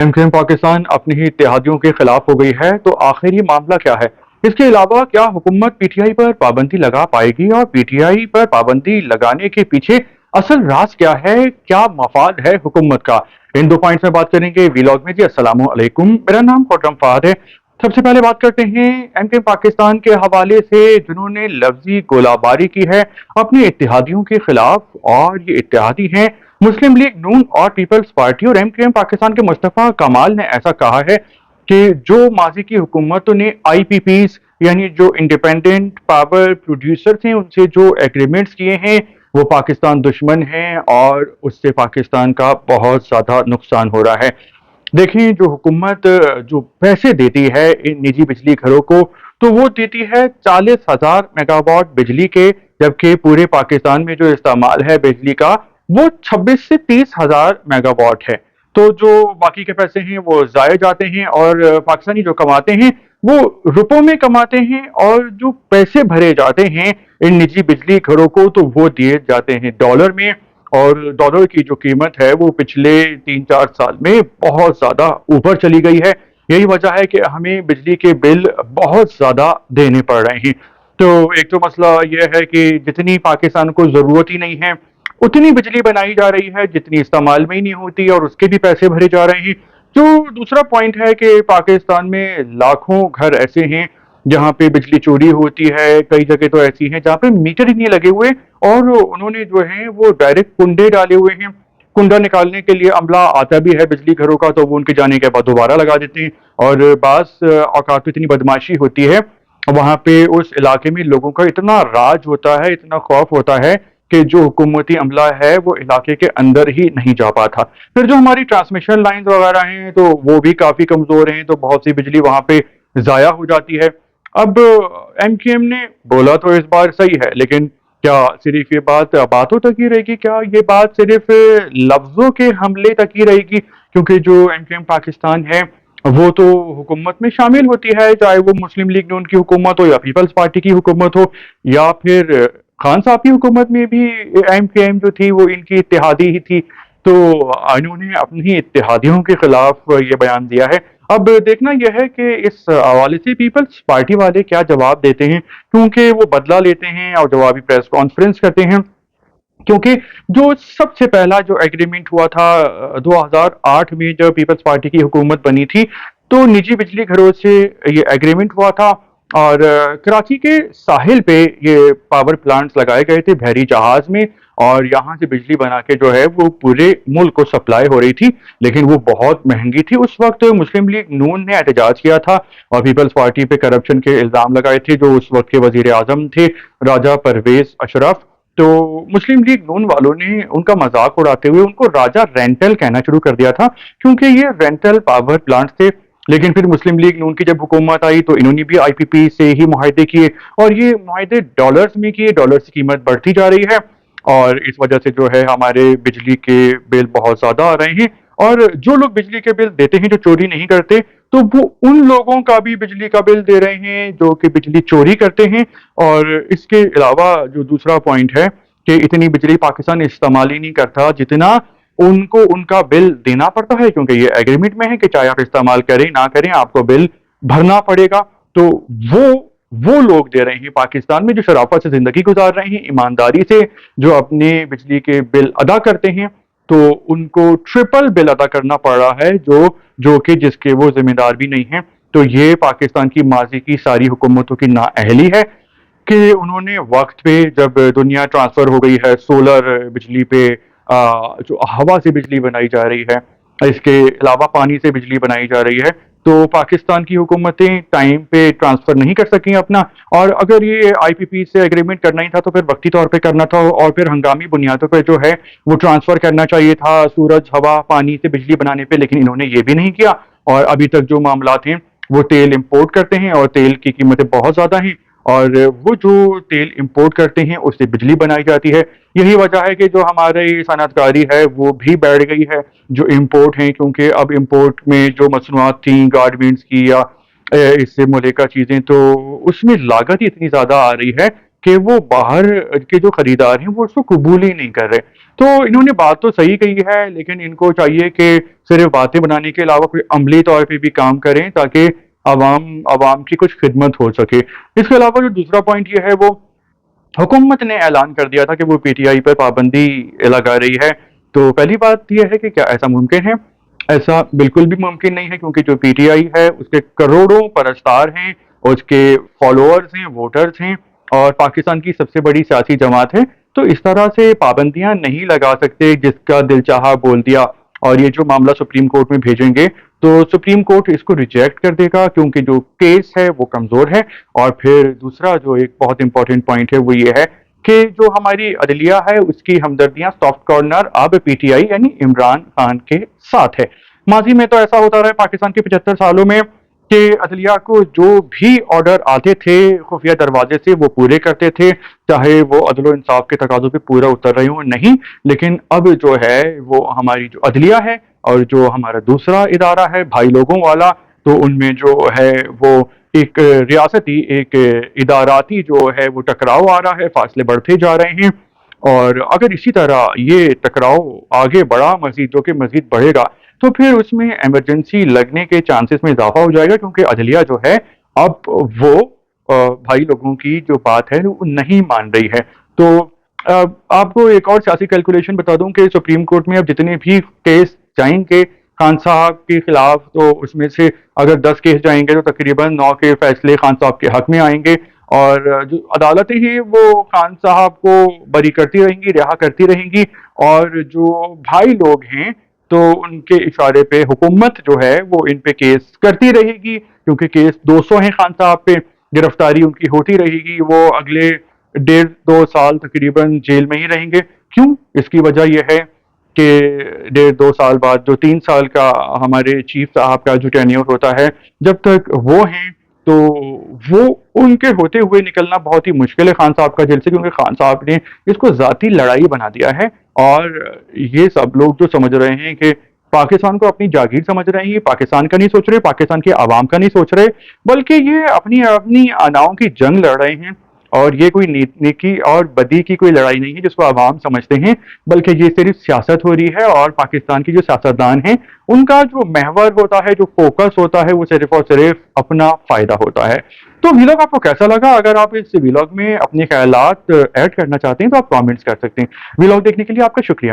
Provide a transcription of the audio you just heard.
MQM Pakistan अपने ही इत्तेहादियों के खिलाफ हो गई है, तो आखिर ये मामला क्या है? इसके अलावा क्या हुकूमत पीटीआई पर पाबंदी लगा पाएगी और पीटीआई पर पाबंदी लगाने के पीछे असल राज क्या है? क्या मफाद है हुकूमत का? इन दो पॉइंट्स में बात करेंगे वीलॉग में जी। अस्सलाम वालेकुम, मेरा नाम खुर्रम फहाद है। सबसे पहले बात करते हैं एमक्यूएम पाकिस्तान के हवाले से, जिन्होंने लफ्जी गोलाबारी की है अपने इत्तेहादियों के खिलाफ, और ये इत्तेहादी हैं मुस्लिम लीग नून और पीपल्स पार्टी। और एमक्यूएम पाकिस्तान के मुस्तफा कमाल ने ऐसा कहा है कि जो माजी की हुकूमतों ने आईपीपीज यानी जो इंडिपेंडेंट पावर प्रोड्यूसर थे उनसे जो एग्रीमेंट्स किए हैं वो पाकिस्तान दुश्मन हैं और उससे पाकिस्तान का बहुत ज़्यादा नुकसान हो रहा है। देखिए, जो हुकूमत जो पैसे देती है इन निजी बिजली घरों को, तो वो देती है 40,000 मेगावाट बिजली के, जबकि पूरे पाकिस्तान में जो इस्तेमाल है बिजली का वो 26 से 30,000 मेगावाट है। तो जो बाकी के पैसे हैं वो ज़ाये जाते हैं, और पाकिस्तानी जो कमाते हैं वो रुपयों में कमाते हैं, और जो पैसे भरे जाते हैं इन निजी बिजली घरों को तो वो दिए जाते हैं डॉलर में। और डॉलर की जो कीमत है वो पिछले 3-4 साल में बहुत ज़्यादा ऊपर चली गई है। यही वजह है कि हमें बिजली के बिल बहुत ज़्यादा देने पड़ रहे हैं। तो एक तो मसला यह है कि जितनी पाकिस्तान को ज़रूरत ही नहीं है उतनी बिजली बनाई जा रही है जितनी इस्तेमाल में ही नहीं होती, और उसके भी पैसे भरे जा रहे हैं। जो दूसरा पॉइंट है कि पाकिस्तान में लाखों घर ऐसे हैं जहाँ पे बिजली चोरी होती है। कई जगह तो ऐसी हैं जहाँ पे मीटर ही नहीं लगे हुए, और उन्होंने जो है वो डायरेक्ट कुंडे डाले हुए हैं। कुंडा निकालने के लिए अमला आता भी है बिजली घरों का, तो वो उनके जाने के बाद दोबारा लगा देते हैं। और बास औकात तो इतनी बदमाशी होती है वहाँ पे, उस इलाके में लोगों का इतना राज होता है, इतना खौफ होता है कि जो हुकूमती अमला है वो इलाके के अंदर ही नहीं जा पाता। फिर जो हमारी ट्रांसमिशन लाइंस वगैरह हैं तो वो भी काफ़ी कमज़ोर हैं, तो बहुत सी बिजली वहाँ पे ज़ाया हो जाती है। अब एमक्यूएम ने बोला तो इस बार सही है, लेकिन क्या सिर्फ ये बात बातों तक ही रहेगी? क्या ये बात सिर्फ लफ्ज़ों के हमले तक ही रहेगी? क्योंकि जो एमक्यूएम पाकिस्तान है वो तो हुकूमत में शामिल होती है, चाहे वो मुस्लिम लीग नून की हुकूमत हो या पीपल्स पार्टी की हुकूमत हो, या फिर खान साहब की हुकूमत में भी एमक्यूएम जो थी वो इनकी इत्तेहादी ही थी। तो इन्होंने अपनी इत्तेहादियों के खिलाफ ये बयान दिया है। अब देखना यह है कि इस हवाले से पीपल्स पार्टी वाले क्या जवाब देते हैं, क्योंकि वो बदला लेते हैं और जवाबी प्रेस कॉन्फ्रेंस करते हैं। क्योंकि जो सबसे पहला जो एग्रीमेंट हुआ था 2008 में, जब पीपल्स पार्टी की हुकूमत बनी थी, तो निजी बिजली घरों से ये एग्रीमेंट हुआ था, और कराची के साहिल पे ये पावर प्लांट्स लगाए गए थे बहरी जहाज में, और यहाँ से बिजली बना के जो है वो पूरे मुल्क को सप्लाई हो रही थी। लेकिन वो बहुत महंगी थी। उस वक्त मुस्लिम लीग नून ने एहतजाज किया था और पीपल्स पार्टी पे करप्शन के इल्ज़ाम लगाए थे, जो उस वक्त के वजीर आजम थे राजा परवेज अशरफ। तो मुस्लिम लीग नून वालों ने उनका मजाक उड़ाते हुए उनको राजा रेंटल कहना शुरू कर दिया था, क्योंकि ये रेंटल पावर प्लांट थे। लेकिन फिर मुस्लिम लीग नून की जब हुकूमत आई तो इन्होंने भी आईपीपी से ही मुआहदे किए, और ये मुआहदे डॉलर्स में किए। डॉलर्स की कीमत बढ़ती जा रही है, और इस वजह से जो है हमारे बिजली के बिल बहुत ज़्यादा आ रहे हैं। और जो लोग बिजली के बिल देते हैं, जो चोरी नहीं करते, तो वो उन लोगों का भी बिजली का बिल दे रहे हैं जो कि बिजली चोरी करते हैं। और इसके अलावा जो दूसरा पॉइंट है कि इतनी बिजली पाकिस्तान इस्तेमाल ही नहीं करता जितना उनको उनका बिल देना पड़ता है, क्योंकि ये एग्रीमेंट में है कि चाहे आप इस्तेमाल करें ना करें आपको बिल भरना पड़ेगा। तो वो लोग दे रहे हैं पाकिस्तान में जो शराफत से ज़िंदगी गुजार रहे हैं, ईमानदारी से जो अपने बिजली के बिल अदा करते हैं, तो उनको ट्रिपल बिल अदा करना पड़ रहा है, जो कि जिसके वो जिम्मेदार भी नहीं हैं। तो ये पाकिस्तान की माजी की सारी हुकूमतों की नाअहली है कि उन्होंने वक्त पे, जब दुनिया ट्रांसफ़र हो गई है सोलर बिजली पे, जो हवा से बिजली बनाई जा रही है, इसके अलावा पानी से बिजली बनाई जा रही है, तो पाकिस्तान की हुकूमतें टाइम पे ट्रांसफ़र नहीं कर सकें अपना। और अगर ये आईपीपी से एग्रीमेंट करना ही था तो फिर वक्ती तौर पे करना था, और फिर हंगामी बुनियादों पे जो है वो ट्रांसफ़र करना चाहिए था सूरज, हवा, पानी से बिजली बनाने पे। लेकिन इन्होंने ये भी नहीं किया, और अभी तक जो मामलात हैं वो तेल इंपोर्ट करते हैं, और तेल की कीमतें बहुत ज़्यादा हैं, और वो जो तेल इंपोर्ट करते हैं उससे बिजली बनाई जाती है। यही वजह है कि जो हमारी सनअतकारी है वो भी बढ़ गई है, जो इंपोर्ट हैं, क्योंकि अब इंपोर्ट में जो मसनूआत थी गारमेंट्स की या इससे मुल्का चीज़ें, तो उसमें लागत ही इतनी ज़्यादा आ रही है کہ وہ باہر کے جو خریدار ہیں وہ اس کو قبول ہی نہیں کر رہے۔ تو انہوں نے بات تو صحیح کہی ہے، لیکن ان کو چاہیے کہ صرف باتیں بنانے کے علاوہ کوئی عملی طور پہ بھی کام کریں تاکہ عوام کی کچھ خدمت ہو سکے۔ اس کے علاوہ جو دوسرا پوائنٹ یہ ہے، وہ حکومت نے اعلان کر دیا تھا کہ وہ پی ٹی آئی پر پابندی لگا رہی ہے۔ تو پہلی بات یہ ہے کہ کیا ایسا ممکن ہے؟ ایسا بالکل بھی ممکن نہیں ہے، کیونکہ جو پی ٹی آئی ہے اس کے کروڑوں پرستار ہیں، اس کے فالوورز ہیں، ووٹرز ہیں، اور پاکستان کی سب سے بڑی سیاسی جماعت ہے۔ تو اس طرح سے پابندیاں نہیں لگا سکتے جس کا دل چاہا بول دیا، اور یہ جو معاملہ سپریم کورٹ میں بھیجیں گے تو سپریم کورٹ اس کو ریجیکٹ کر دے گا، کیونکہ جو کیس ہے وہ کمزور ہے۔ اور پھر دوسرا جو ایک بہت امپورٹنٹ پوائنٹ ہے وہ یہ ہے کہ جو ہماری عدلیہ ہے اس کی ہمدردیاں سافٹ کارنر اب پی ٹی آئی یعنی عمران خان کے ساتھ ہے۔ ماضی میں تو ایسا ہوتا رہا ہے پاکستان کے 75 سالوں میں کہ عدلیہ کو جو بھی آرڈر آتے تھے خفیہ دروازے سے وہ پورے کرتے تھے، چاہے وہ عدل و انصاف کے تقاضوں پہ پورا اتر رہے ہوں نہیں۔ لیکن اب جو ہے وہ ہماری جو عدلیہ ہے اور جو ہمارا دوسرا ادارہ ہے بھائی لوگوں والا، تو ان میں جو ہے وہ ایک ریاستی ایک اداراتی جو ہے وہ ٹکراؤ آ رہا ہے، فاصلے بڑھتے جا رہے ہیں۔ اور اگر اسی طرح یہ ٹکراؤ آگے بڑھا مزید، جو کہ مزید بڑھے گا، تو پھر اس میں ایمرجنسی لگنے کے چانسز میں اضافہ ہو جائے گا، کیونکہ عدلیہ جو ہے اب وہ بھائی لوگوں کی جو بات ہے وہ نہیں مان رہی ہے۔ تو آپ کو ایک اور سیاسی کیلکولیشن بتا دوں کہ سپریم کورٹ میں اب جتنے بھی کیس جائیں گے خان صاحب کے خلاف، تو اس میں سے اگر 10 کیس جائیں گے تو تقریباً 9 کے فیصلے خان صاحب کے حق میں آئیں گے، اور جو عدالتیں ہیں وہ خان صاحب کو بری کرتی رہیں گی، رہا کرتی رہیں گی، اور جو بھائی لوگ ہیں تو ان کے اشارے پہ حکومت جو ہے وہ ان پہ کیس کرتی رہے گی، کیونکہ کیس 200 ہیں خان صاحب پہ، گرفتاری ان کی ہوتی رہے گی، وہ اگلے 1.5-2 سال تقریباً جیل میں ہی رہیں گے۔ کیوں؟ اس کی وجہ یہ ہے کہ 1.5-2 سال بعد جو 3 سال کا ہمارے چیف صاحب کا جو ٹینیور ہوتا ہے، جب تک وہ ہیں تو وہ ان کے ہوتے ہوئے نکلنا بہت ہی مشکل ہے خان صاحب کا جیل سے، کیونکہ خان صاحب نے اس کو ذاتی لڑائی بنا دیا ہے۔ اور یہ سب لوگ جو سمجھ رہے ہیں کہ پاکستان کو اپنی جاگیر سمجھ رہے ہیں، یہ پاکستان کا نہیں سوچ رہے، پاکستان کے عوام کا نہیں سوچ رہے، بلکہ یہ اپنی اپنی اناؤں کی جنگ لڑ رہے ہیں۔ اور یہ کوئی نیکی اور بدی کی کوئی لڑائی نہیں ہے جس کو عوام سمجھتے ہیں، بلکہ یہ صرف سیاست ہو رہی ہے، اور پاکستان کے جو سیاستدان ہیں ان کا جو محور ہوتا ہے، جو فوکس ہوتا ہے، وہ صرف اور صرف اپنا فائدہ ہوتا ہے۔ تو ویلاگ آپ کو کیسا لگا؟ اگر آپ اس ویلاگ میں اپنے خیالات ایڈ کرنا چاہتے ہیں تو آپ کامنٹس کر سکتے ہیں۔ ویلاگ دیکھنے کے لیے آپ کا شکریہ۔